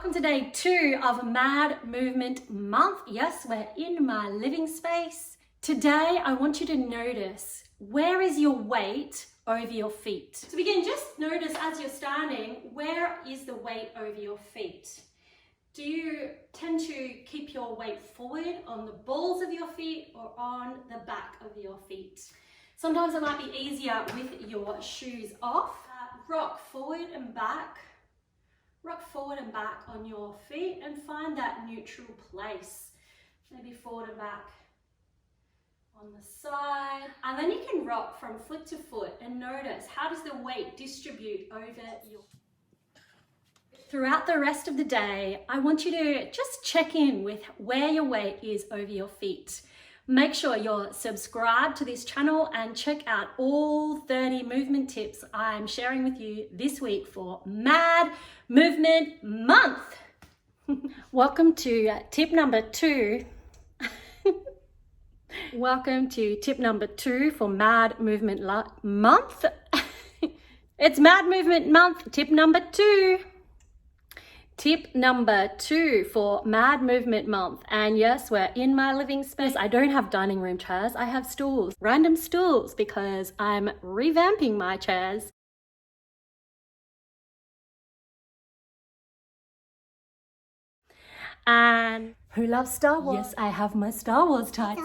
welcome to day 2 of Mad Movement Month. Yes, we're in my living space. Today, I want you to notice, where is your weight over your feet? To begin, just notice as you're standing, where is the weight over your feet? Do you tend to keep your weight forward on the balls of your feet or on the back of your feet? Sometimes it might be easier with your shoes off. Rock forward and back on your feet and find that neutral place. Maybe forward and back on the side. And then you can rock from foot to foot and notice, how does the weight distribute over your feet? Throughout the rest of the day, I want you to just check in with where your weight is over your feet. Make sure you're subscribed to this channel and check out all 30 movement tips I'm sharing with you this week for Mad Movement Month. Welcome to tip number 2. Welcome to tip number 2 for Mad Movement Month. It's Mad Movement Month, tip number 2. Tip number 2 for Mad Movement Month. And yes, we're in my living space. I don't have dining room chairs. I have stools, random stools, because I'm revamping my chairs. And who loves Star Wars? Yes, I have my Star Wars tights.